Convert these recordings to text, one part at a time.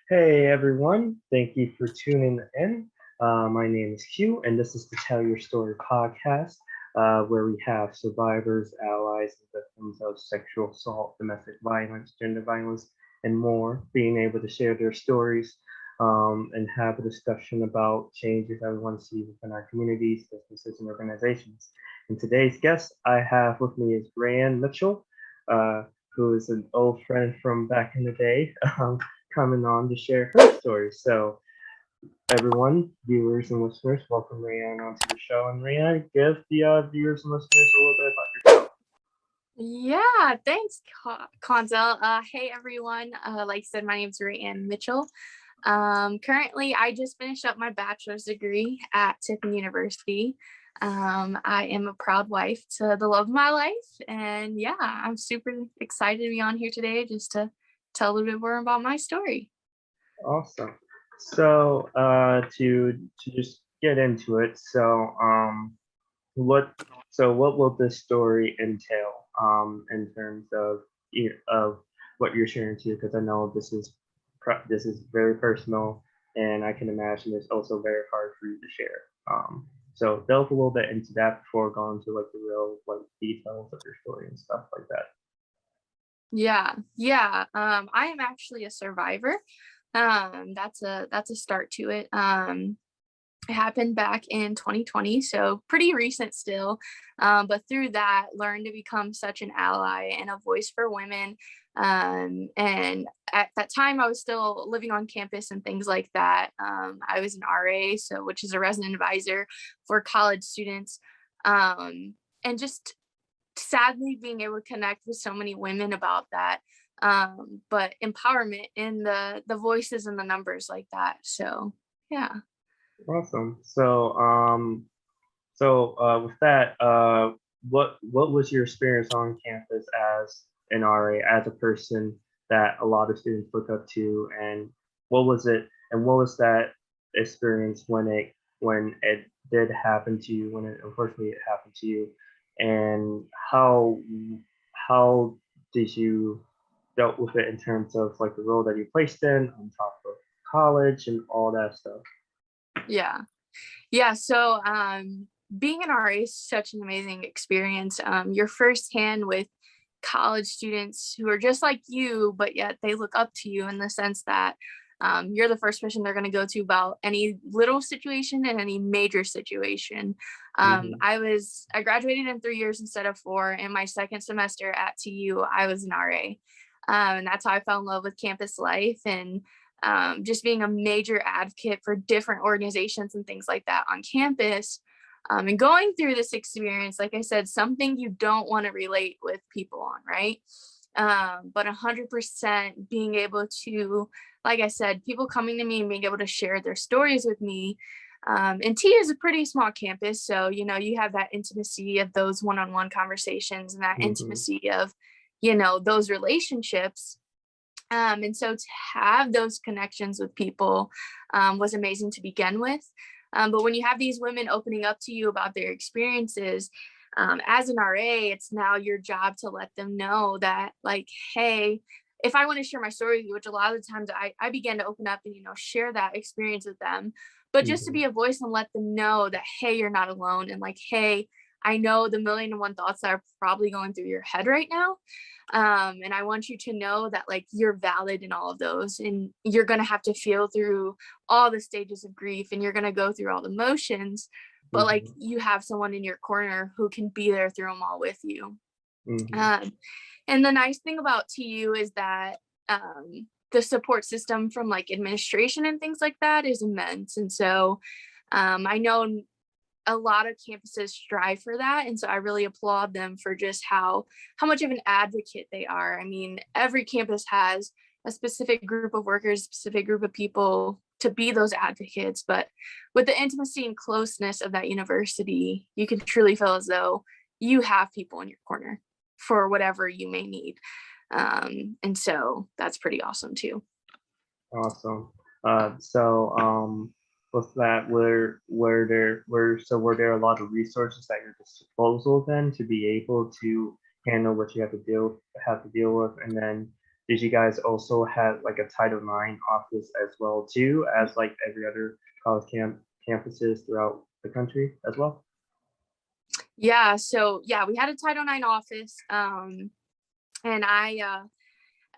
Hey everyone, thank you for tuning in. My name is Hugh, and this is the Tell Your Story podcast, where we have survivors, allies, and victims of sexual assault, domestic violence, gender violence, and more being able to share their stories and have a discussion about changes that we want to see within our communities, businesses, and organizations. And today's guest I have with me is Rayanne Mitchell, uh, who is an old friend from back in the day. Coming on to share her story. So, everyone, viewers and listeners, welcome Rayanne onto the show. And Rayanne, give the viewers and listeners a little bit about yourself. Yeah, thanks, Conzel. Hey, everyone. Like I said, my name's Rayanne Mitchell. Currently, I just finished up my bachelor's degree at Tiffin University. I am a proud wife to the love of my life. And yeah, I'm super excited to be on here today just to tell a little bit more about my story. Awesome. So, to just get into it. What what will this story entail in terms of of what you're sharing to? Because I know this is very personal, and I can imagine it's also very hard for you to share. So delve a little bit into that before going to like the real like details of your story and stuff like that. Yeah. I am actually a survivor. That's a start to it. It happened back in 2020, so pretty recent still. But through that, learned to become such an ally and a voice for women. And at that time, I was still living on campus and things like that. I was an RA, so which is a resident advisor for college students. And just sadly being able to connect with so many women about that. But empowerment in the voices and the numbers like that. So yeah. Awesome. With that, what was your experience on campus as an RA, as a person that a lot of students look up to, and what was it, and what was that experience when it did happen to you, when it unfortunately it happened to you, and how did you dealt with it in terms of like the role that you placed in on top of college and all that stuff? Yeah. Yeah. So being an RA is such an amazing experience. You're firsthand with college students who are just like you, but yet they look up to you in the sense that you're the first person they're going to go to about any little situation and any major situation. Hmm. I graduated in 3 years instead of four. In my second semester at TU, I was an RA. And that's how I fell in love with campus life and just being a major advocate for different organizations and things like that on campus. And going through this experience, like I said, something you don't want to relate with people on, right? But 100% being able to, like I said, people coming to me and being able to share their stories with me. And T is a pretty small campus, so you have that intimacy of those one-on-one conversations and that Hmm. intimacy of those relationships. And so to have those connections with people was amazing to begin with. But when you have these women opening up to you about their experiences, as an RA, it's now your job to let them know that, like, hey, if I want to share my story with you, which a lot of the times I began to open up and, share that experience with them, but just to Hmm. be a voice and let them know that, hey, you're not alone. And like, hey, I know the million and one thoughts that are probably going through your head right now. And I want you to know that like you're valid in all of those and you're going to have to feel through all the stages of grief and you're going to go through all the motions, but like Hmm. you have someone in your corner who can be there through them all with you. Hmm. um, and the nice thing about TU is that the support system from like administration and things like that is immense. And so I know a lot of campuses strive for that, and so I really applaud them for just how much of an advocate they are. I mean, every campus has a specific group of workers, specific group of people to be those advocates, but with the intimacy and closeness of that university, you can truly feel as though you have people in your corner for whatever you may need. And so that's pretty awesome too. Awesome. With that, were there a lot of resources at your disposal then to be able to handle what you have to deal with, and then did you guys also have like a Title IX office as well too, as like every other college campuses throughout the country as well? Yeah, so yeah, we had a Title IX office. And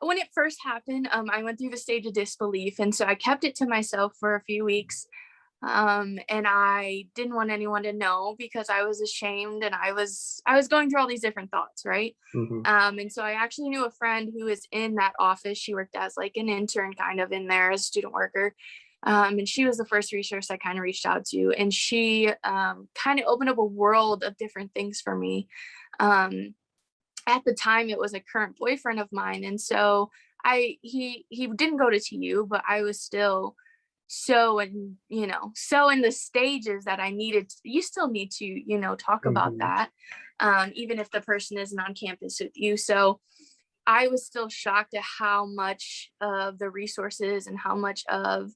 when it first happened, I went through the stage of disbelief, and so I kept it to myself for a few weeks. And I didn't want anyone to know because I was ashamed, and I was going through all these different thoughts, right? Mm-hmm. And so I actually knew a friend who was in that office. She worked as like an intern kind of in there as a student worker. And she was the first resource I kind of reached out to, and she kind of opened up a world of different things for me. Um, at the time it was a current boyfriend of mine, and so he didn't go to TU, but I was still so in the stages that I needed to, you still need to talk about Mm-hmm. that, even if the person isn't on campus with you. So I was still shocked at how much of the resources and how much of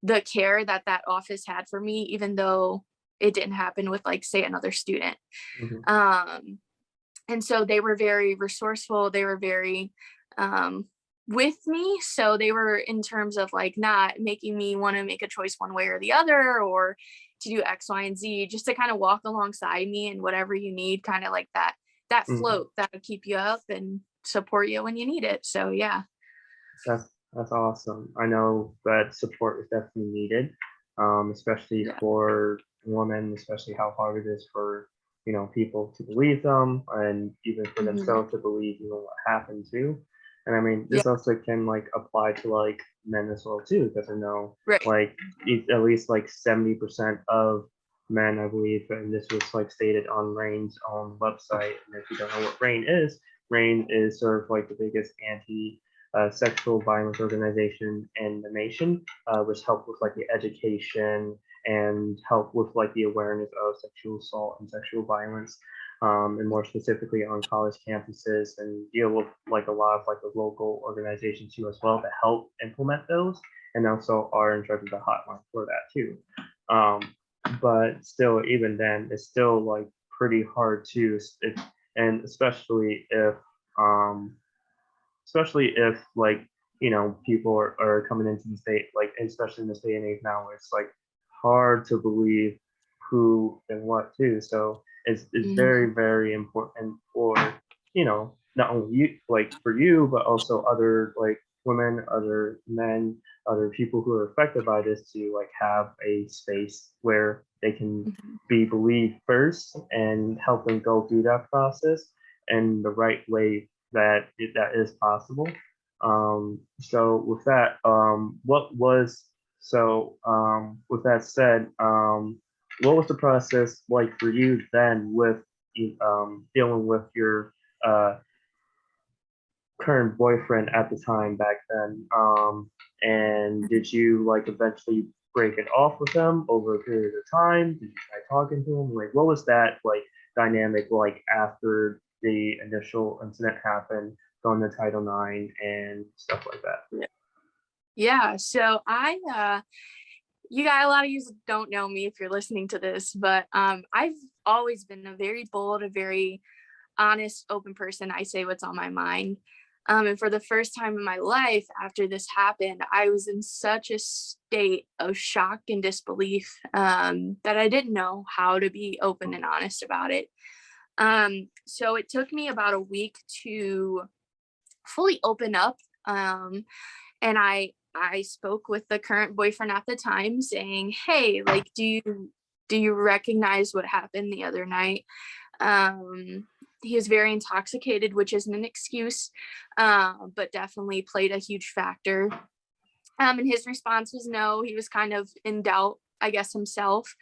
the care that that office had for me, even though it didn't happen with, like, say, another student. Mm-hmm. um and so they were very resourceful. They were very um, with me. So they were, in terms of like not making me want to make a choice one way or the other, or to do X, Y, and Z, just to kind of walk alongside me and whatever you need, kind of like that Mm-hmm. float that would keep you up and support you when you need it. So yeah. That's awesome. I know that support is definitely needed, especially Yeah. for women, especially how hard it is for people to believe them, and even for Hmm. themselves to believe what happened too. And I mean, Yeah. this also can like apply to like men as well too, because I know Right. like at least like 70% of men, I believe, and this was like stated on Rain's own website. And if you don't know what Rain is sort of like the biggest anti sexual violence organization in the nation, which help with like the education and help with like the awareness of sexual assault and sexual violence, and more specifically on college campuses, and deal with like a lot of like the local organizations too as well to help implement those, and also are in charge of the hotline for that too. Um, but still, even then, it's still like pretty hard to, and um, especially if like people are coming into the state, like especially in this day and age now where it's like hard to believe who and what too. So it's Hmm. very important for not only you, like for you, but also other like women, other men, other people who are affected by this to like have a space where they can Hmm. be believed first and help them go through that process in the right way that is possible. So with that, with that said, what was the process like for you then with dealing with your uh, current boyfriend at the time back then? And did you like eventually break it off with him over a period of time? Did you try talking to him? Like, what was that like dynamic like after the initial incident happened, going to Title IX and stuff like that? Yeah. So you got a lot of you don't know me if you're listening to this, but I've always been a very bold, a very honest, open person. I say what's on my mind. And for the first time in my life after this happened, I was in such a state of shock and disbelief, that I didn't know how to be open and honest about it. So it took me about a week to fully open up. And I spoke with the current boyfriend at the time, saying, "Hey, like, do you recognize what happened the other night?" He was very intoxicated, which isn't an excuse, but definitely played a huge factor. And his response was no. He was kind of in doubt, I guess, himself.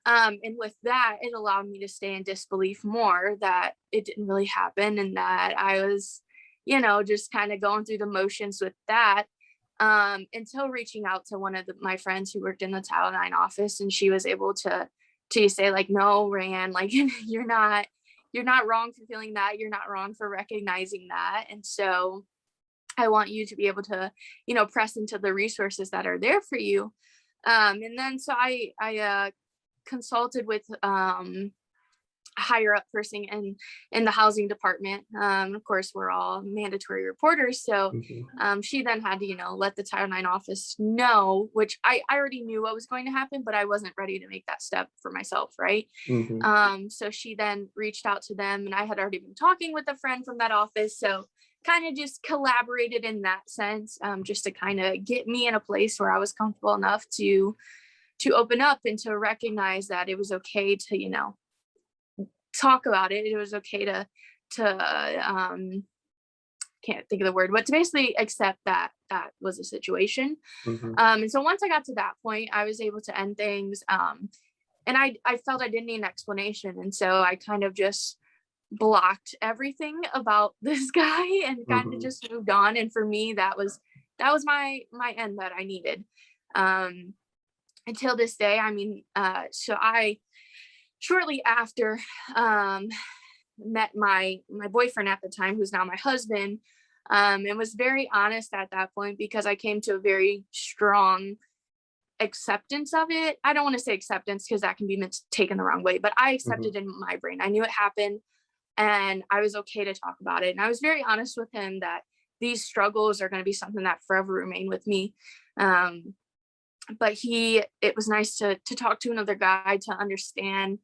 And with that, it allowed me to stay in disbelief more that it didn't really happen, and that I was, just kind of going through the motions with that, until reaching out to one of my friends who worked in the Title IX office, and she was able to say, like, no, Rayanne, like, you're not wrong for feeling that. You're not wrong for recognizing that. And so I want you to be able to, press into the resources that are there for you. And then so I consulted with higher up person in the housing department. Of course, we're all mandatory reporters. So she then had to, let the Title IX office know, which I already knew what was going to happen, but I wasn't ready to make that step for myself. Right. So she then reached out to them, and I had already been talking with a friend from that office. So kind of just collaborated in that sense, just to kind of get me in a place where I was comfortable enough to open up and to recognize that it was okay to, talk about it. It was okay to can't think of the word, but to basically accept that that was a situation. And so once I got to that point, I was able to end things. And I felt I didn't need an explanation. And so I kind of just blocked everything about this guy and kind of just moved on. And for me, that was my end that I needed. Until this day, I mean, so I shortly after met my boyfriend at the time, who's now my husband, and was very honest at that point, because I came to a very strong acceptance of it. I don't want to say acceptance because that can be taken the wrong way, but I accepted in my brain. I knew it happened and I was okay to talk about it. And I was very honest with him that these struggles are going to be something that forever remain with me. But it was nice to talk to another guy, to understand,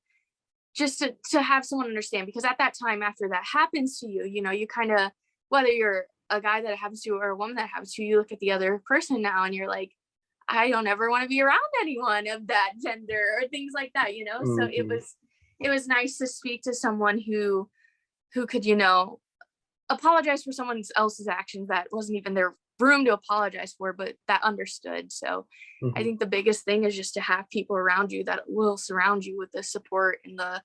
just to have someone understand, because at that time, after that happens to you, you kind of, whether you're a guy that it happens to or a woman that happens to, you look at the other person now and you're like, I don't ever want to be around anyone of that gender or things like that, So it was nice to speak to someone who could, apologize for someone else's actions that wasn't even their room to apologize for, but that understood. So I think the biggest thing is just to have people around you that will surround you with the support and the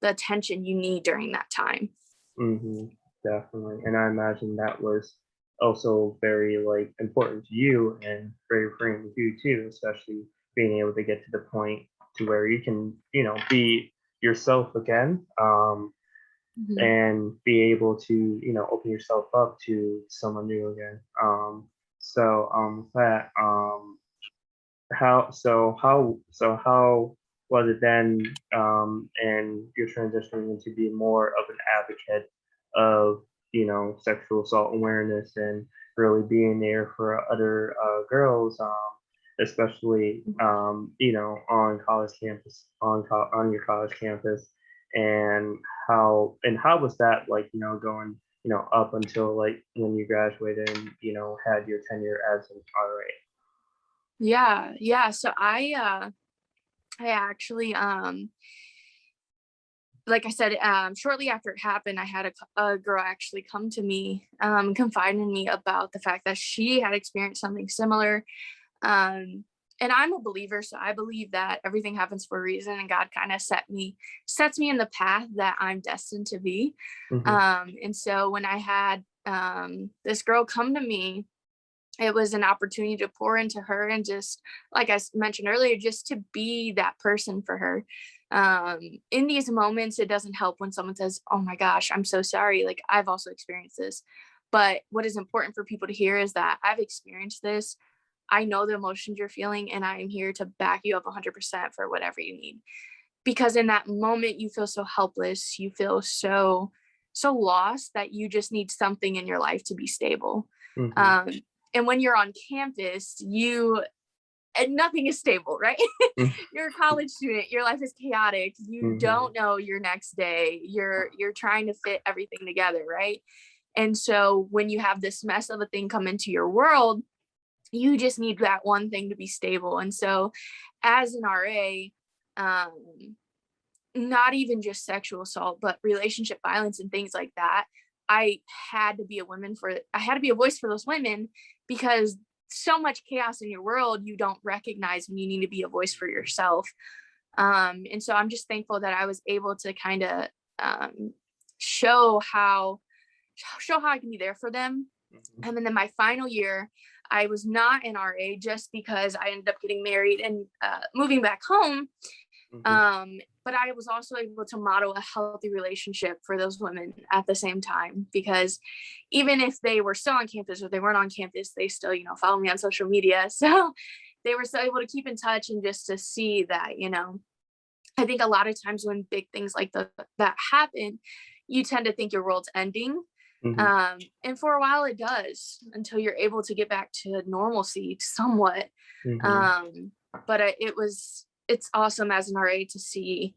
attention you need during that time. Definitely. And I imagine that was also very important to you and very freeing to you too, especially being able to get to the point to where you can, be yourself again, and be able to, open yourself up to someone new again. How was it then, and you're transitioning into being more of an advocate of, sexual assault awareness and really being there for other girls, especially, on college campus, on your college campus, and how was that going, up until when you graduated and, had your tenure as an RA? Yeah. So I actually, like I said, shortly after it happened, I had a girl actually come to me, confide in me about the fact that she had experienced something similar. And I'm a believer, so I believe that everything happens for a reason, and God kind of sets me in the path that I'm destined to be. And so when I had this girl come to me, it was an opportunity to pour into her and just, like I mentioned earlier, just to be that person for her. In these moments, it doesn't help when someone says, oh my gosh, I'm so sorry. Like, I've also experienced this. But what is important for people to hear is that I've experienced this. I know the emotions you're feeling, and I am here to back you up 100% for whatever you need. Because in that moment, you feel so helpless. You feel so lost that you just need something in your life to be stable. And when you're on campus, and nothing is stable, right? You're a college student. Your life is chaotic. You don't know your next day. You're trying to fit everything together, right? And so when you have this mess of a thing come into your world, you just need that one thing to be stable. And so as an RA, not even just sexual assault, but relationship violence and things like that, I had to be a voice for those women, because so much chaos in your world, you don't recognize when you need to be a voice for yourself. And so I'm just thankful that I was able to kind of show how I can be there for them. And then in my final year, I was not an RA just because I ended up getting married and moving back home. But I was also able to model a healthy relationship for those women at the same time, because even if they were still on campus or they weren't on campus, they still, follow me on social media. So they were still able to keep in touch, and just to see that, I think a lot of times when big things like that happen, you tend to think your world's ending. Hmm. And for a while it does, until you're able to get back to normalcy somewhat. Hmm. Um, but it's awesome as an RA to see,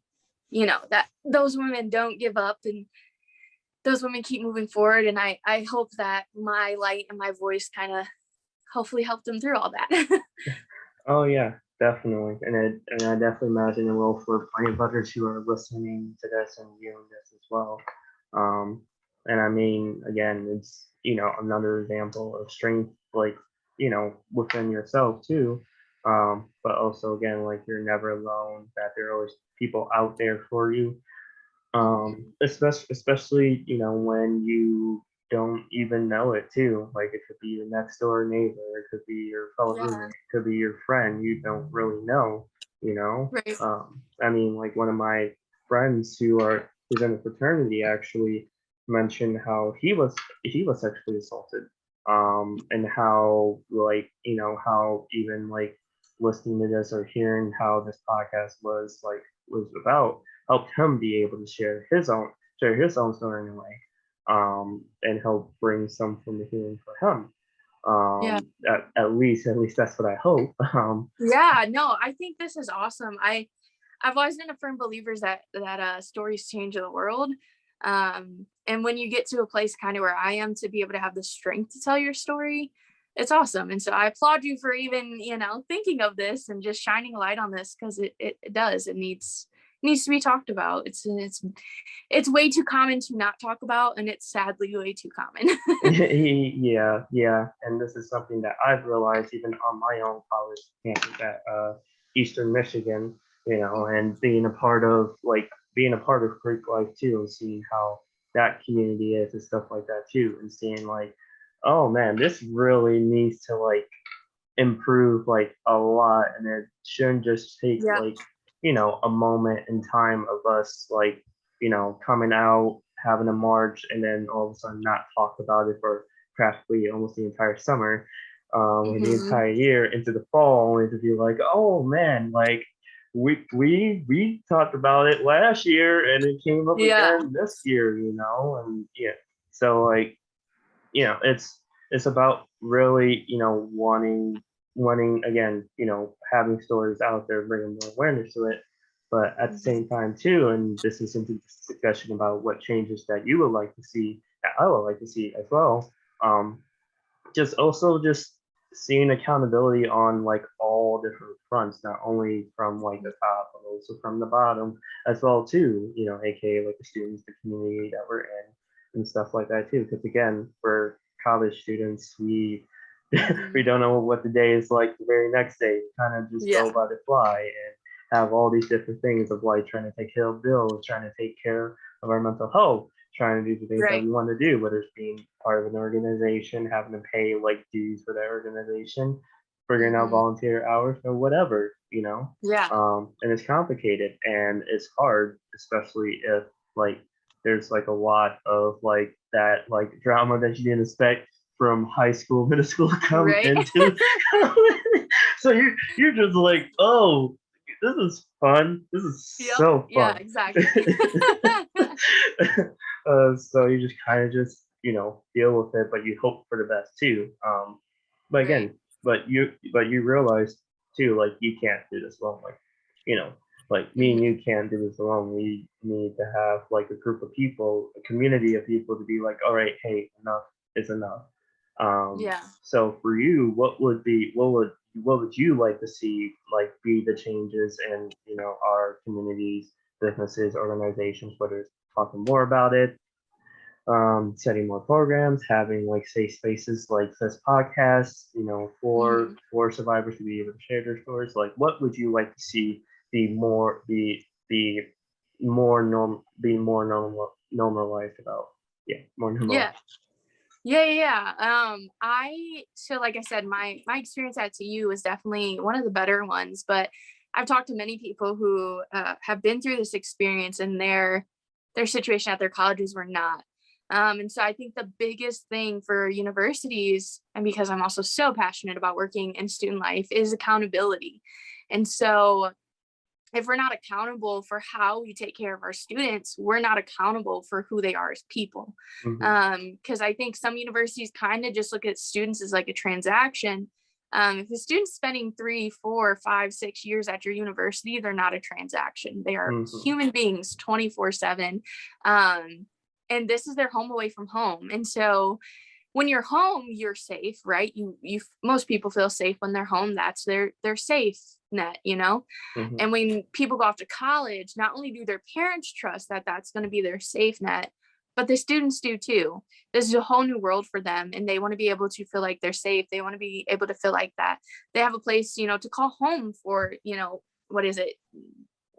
that those women don't give up, and those women keep moving forward. And I hope that my light and my voice kind of hopefully help them through all that. Oh yeah, definitely. And I definitely imagine it will for plenty of others who are listening to this and viewing this as well. Um, and I mean, again, it's another example of strength, like within yourself too. But also again, like you're never alone. That there are always people out there for you. Mhm. Especially when you don't even know it too. Like it could be your next door neighbor, it could be your fellow Yeah. roommate, it could be your friend you don't really know. Right. I mean, like one of my friends who's in a fraternity actually mentioned how he was sexually assaulted, and how like how even like listening to this or hearing how this podcast was about helped him be able to share his own story in a way, and help bring some from the healing for him. Yeah. At least that's what I hope. Yeah. No, I think this is awesome. I've always been a firm believer that stories change the world. And when you get to a place kind of where I am, to be able to have the strength to tell your story, it's awesome. And so I applaud you for even, thinking of this and just shining a light on this, because it does. It needs to be talked about. It's way too common to not talk about, and it's sadly way too common. Yeah, yeah, and this is something that I've realized even on my own college campus at Eastern Michigan, and being a part of Greek life too, and seeing how that community is and stuff like that too, and seeing like, oh man, this really needs to like improve like a lot, and it shouldn't just take Yeah. like a moment in time of us like coming out having a march and then all of a sudden not talk about it for practically almost the entire summer, or the Hmm. entire year into the fall, only to be like, oh man, like we talked about it last year and it came up Yeah. again this year, and yeah, so like it's about really wanting again having stories out there, bringing more awareness to it, but at the Hmm. same time too, and this is into discussion about what changes that you would like to see, that I would like to see as well. Just also just seeing accountability on like all different fronts, not only from like the top but also from the bottom as well too, aka like the students, the community that we're in, and stuff like that too, because again, we're college students, we we Hmm. don't know what the day is like the very next day. We kind of just Yeah. go by the fly and have all these different things of like trying to take care of bills, trying to take care of our mental health, trying to do the things that Right. we want to do, whether it's being part of an organization, having to pay like dues for that organization, figuring out Hmm. volunteer hours or whatever, Yeah. and it's complicated and it's hard, especially if like there's like a lot of like that like drama that you didn't expect from high school, middle school come Right. into. So you're just like, oh, this is fun. This is Yep. so Yeah, fun. exactly. So you just kind of just deal with it, but you hope for the best too. But Right. again, but you realize too, like you can't do this alone. Like you know, like me and Hmm. you can't do this alone. We need to have like a group of people, a community of people to be like, all right, hey, enough is enough. Yeah. So for you, what would you like to see like be the changes in our communities, businesses, organizations, whether it's talking more about it, setting more programs, having like safe spaces like this podcast, for Hmm. survivors to be able to share their stories. Like, what would you like to see be more normalized about? Yeah, more Yeah. normalized. I so like I said, my experience at TU was definitely one of the better ones, but I've talked to many people who have been through this experience, and their situation at their colleges were not. And so I think the biggest thing for universities, and because I'm also so passionate about working in student life, is accountability. And so if we're not accountable for how we take care of our students, we're not accountable for who they are as people. Because I think some universities kind of just look at students as like a transaction. If the student's spending 3, 4, 5, 6 years at your university, they're not a transaction. They are human beings 24/7. And this is their home away from home. And so when you're home, you're safe, right? Most people feel safe when they're home. That's their safe net, you know? And when people go off to college, not only do their parents trust that that's going to be their safe net, but the students do too. This is a whole new world for them, and they want to be able to feel like they're safe. They want to be able to feel like that they have a place, you know, to call home for, you know, what is it,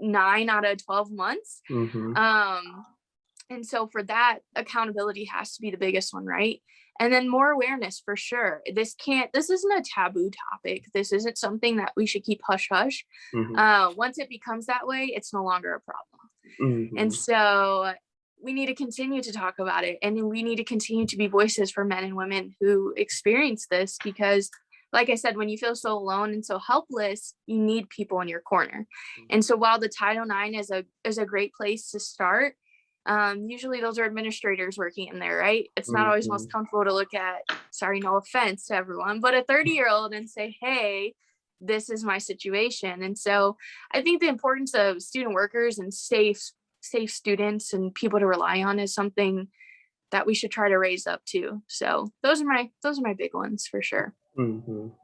9 out of 12 months. And so for that, accountability has to be the biggest one, right? And then more awareness for sure. This isn't a taboo topic. This isn't something that we should keep hush hush. Once it becomes that way, it's no longer a problem. And so we need to continue to talk about it. And we need to continue to be voices for men and women who experience this, because like I said, when you feel so alone and so helpless, you need people in your corner. And so while the Title IX is a great place to start, usually those are administrators working in there, right? It's not always most comfortable to look at, sorry, no offense to everyone, but a 30-year-old and say, hey, this is my situation. And so I think the importance of student workers and safe students and people to rely on is something that we should try to raise up too. So those are my big ones for sure.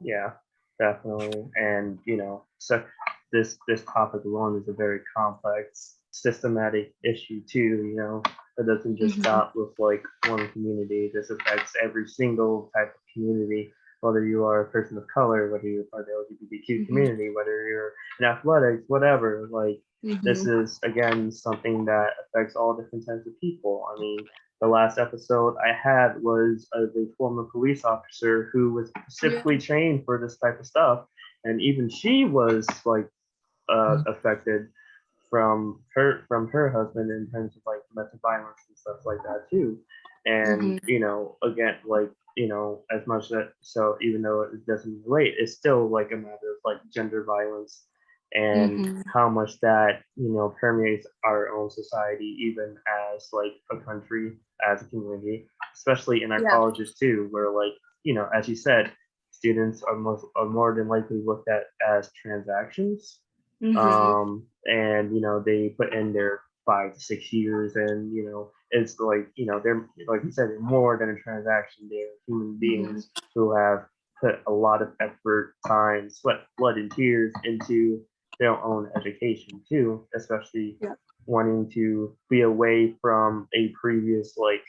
Yeah, definitely. And you know, so this topic alone is a very complex systematic issue too. You know, it doesn't just stop with like one community. This affects every single type of community, whether you are a person of color, whether you're part of the LGBTQ community, whether you're in athletics, whatever. Like this is again something that affects all different types of people. I mean, the last episode I had was of a former police officer who was specifically trained for this type of stuff, and even she was like affected from her husband in terms of like domestic violence and stuff like that too. And you know, again, like you know, as much that so even though it doesn't relate, it's still like a matter of like gender violence and how much that you know permeates our own society, even as like a country, as a community, especially in our colleges too, where like you know, as you said, students are more than likely looked at as transactions. And you know they put in their 5 to 6 years, and you know it's like you know they're like you said, they're more than a transaction. They're human beings who have put a lot of effort, time, sweat, blood, and tears into their own education too, especially wanting to be away from a previous like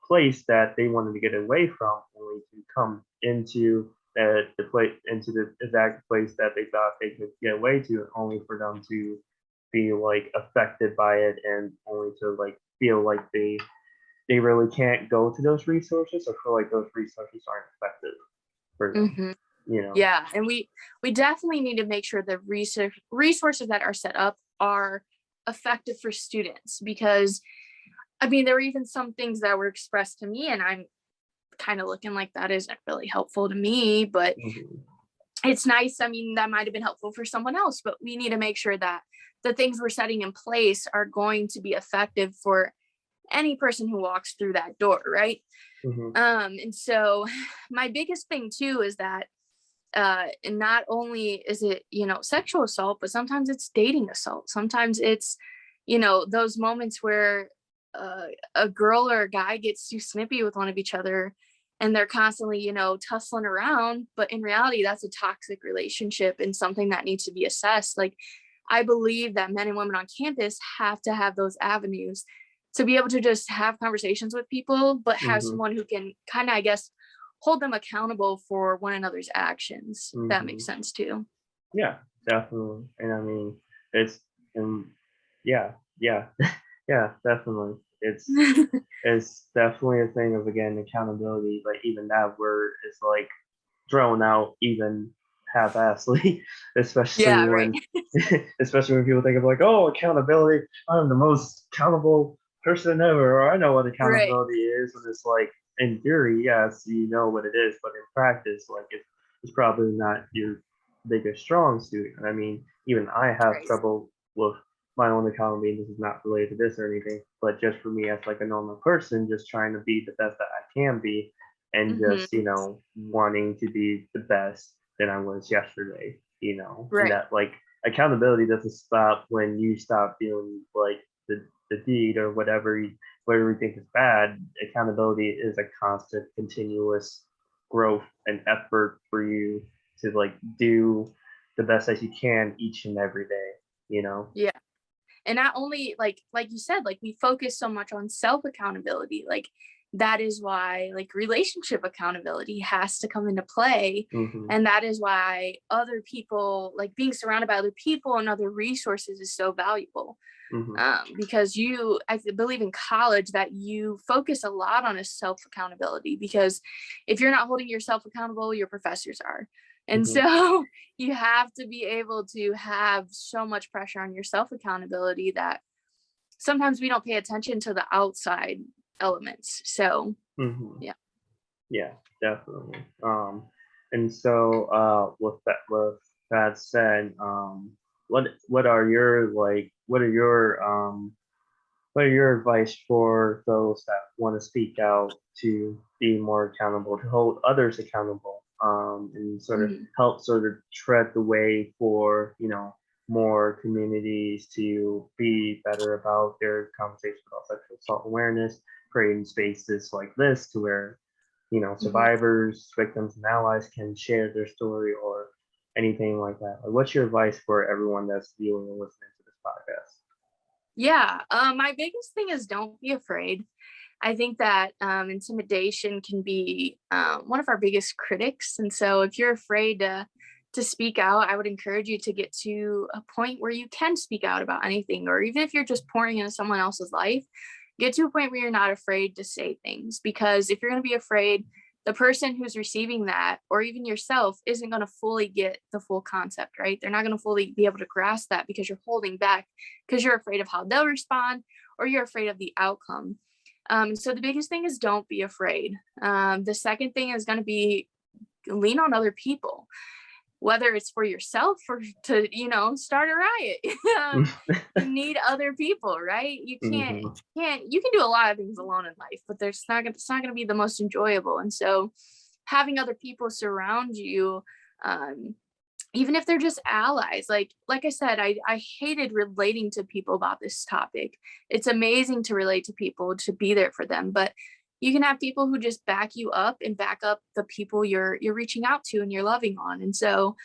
place that they wanted to get away from, only to come into the place into the exact place that they thought they could get away to, only for them to be like affected by it, and only to like feel like they really can't go to those resources, or feel like those resources aren't effective for them. You know. Yeah, and we definitely need to make sure the resources that are set up are effective for students, because I mean, there were even some things that were expressed to me, and I'm kind of looking like that isn't really helpful to me, but it's nice. I mean, that might have been helpful for someone else, but we need to make sure that the things we're setting in place are going to be effective for any person who walks through that door, right? And so my biggest thing too is that and not only is it, you know, sexual assault, but sometimes it's dating assault. Sometimes it's, you know, those moments where a girl or a guy gets too snippy with one of each other, and they're constantly, you know, tussling around. But in reality, that's a toxic relationship and something that needs to be assessed. Like, I believe that men and women on campus have to have those avenues to be able to just have conversations with people, but have someone who can kind of, I guess, hold them accountable for one another's actions. That makes sense too. Yeah, definitely. And I mean, it's yeah, yeah, yeah, definitely. It's definitely a thing of again accountability, but even that word is like thrown out even half-assedly, especially when especially when people think of like, oh, accountability, I'm the most accountable person ever, or I know what accountability is, and it's like in theory, yes, you know what it is, but in practice, like it's probably not your biggest strong suit. And I mean, even I have Right. trouble with my own accountability. This is not related to this or anything, but just for me as like a normal person, just trying to be the best that I can be, and just Mm-hmm. wanting to be the best than I was yesterday. And Right. that like accountability doesn't stop when you stop doing like the deed or whatever you think is bad. Accountability is a constant, continuous growth and effort for you to like do the best as you can each and every day. Yeah. And not only like you said, like we focus so much on self accountability, like that is why like relationship accountability has to come into play. Hmm. And that is why other people, like being surrounded by other people and other resources, is so valuable. Hmm. Because I believe in college that you focus a lot on a self accountability, because if you're not holding yourself accountable, your professors are. And Hmm. so you have to be able to have so much pressure on your self accountability that sometimes we don't pay attention to the outside elements. So, Hmm. yeah. Yeah, definitely. And so with that said, what are your like what are your advice for those that want to speak out to be more accountable, to hold others accountable, and sort of Mhm. help sort of tread the way for, more communities to be better about their conversation about sexual assault awareness, creating spaces like this to where, Mhm. survivors, victims, and allies can share their story or anything like that. Like, what's your advice for everyone that's viewing and listening to this podcast? Yeah. My biggest thing is don't be afraid. I think that intimidation can be one of our biggest critics. And so if you're afraid to speak out, I would encourage you to get to a point where you can speak out about anything, or even if you're just pouring into someone else's life, get to a point where you're not afraid to say things. Because if you're going to be afraid, the person who's receiving that, or even yourself, isn't going to fully get the full concept, right? They're not going to fully be able to grasp that because you're holding back, because you're afraid of how they'll respond, or you're afraid of the outcome. So the biggest thing is don't be afraid. The second thing is going to be lean on other people, whether it's for yourself or to, start a riot. You need other people, right? You can't, Hmm. you can do a lot of things alone in life, but it's not going to be the most enjoyable. And so having other people surround you, um, even if they're just allies, like I said, I hated relating to people about this topic. It's amazing to relate to people, to be there for them, but you can have people who just back you up and back up the people you're reaching out to and you're loving on. And so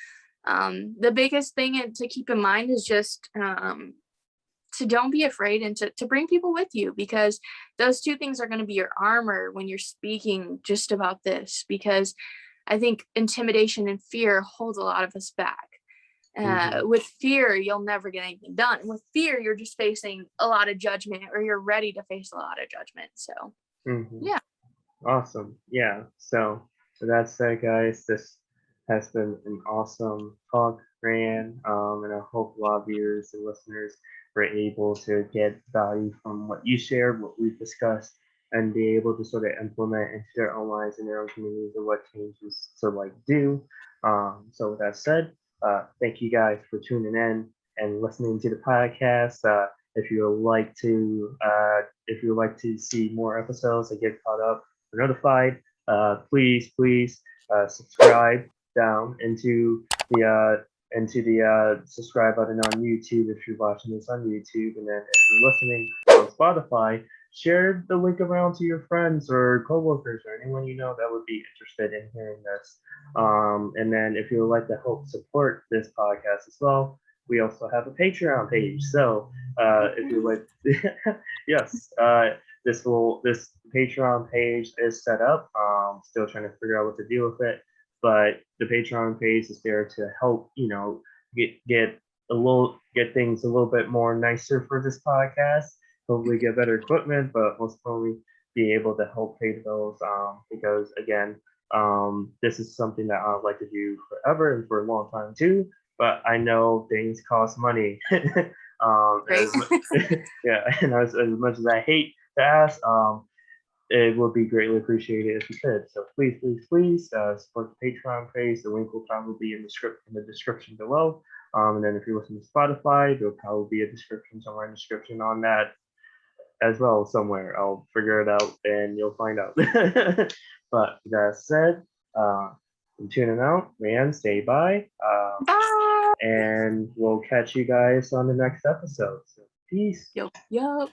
the biggest thing to keep in mind is just to don't be afraid, and to bring people with you, because those two things are going to be your armor when you're speaking just about this. Because I think intimidation and fear holds a lot of us back. Hmm. With fear, you'll never get anything done. With fear, you're just facing a lot of judgment, or you're ready to face a lot of judgment. So, Hmm. yeah. Awesome. Yeah. So, with that said, guys, this has been an awesome talk, Rayanne. And I hope a lot of viewers and listeners were able to get value from what you shared, what we've discussed, and be able to sort of implement into their own lives and their own communities and what changes to like do. So, with that said, thank you guys for tuning in and listening to the podcast. If you would like to, see more episodes and get caught up notified, please subscribe down into the subscribe button on YouTube if you're watching this on YouTube, and then if you're listening on Spotify, share the link around to your friends or coworkers or anyone you know that would be interested in hearing this. And then if you would like to help support this podcast as well, we also have a Patreon page. So if you would like, yes, this Patreon page is set up. Still trying to figure out what to do with it, but the Patreon page is there to help get things a little bit more nicer for this podcast. Hopefully, get better equipment, but most probably be able to help pay the bills. Because again, this is something that I'd like to do forever and for a long time too. But I know things cost money. Right. Yeah, and as much as I hate to ask, it would be greatly appreciated if you could. So please support the Patreon page. The link will probably be in the description below. And then if you're listening to Spotify, there'll probably be a description somewhere in the description on that as well somewhere. I'll figure it out and you'll find out. But that said, I'm tuning out. Man, stay by. Bye. And we'll catch you guys on the next episode. So peace. Yup.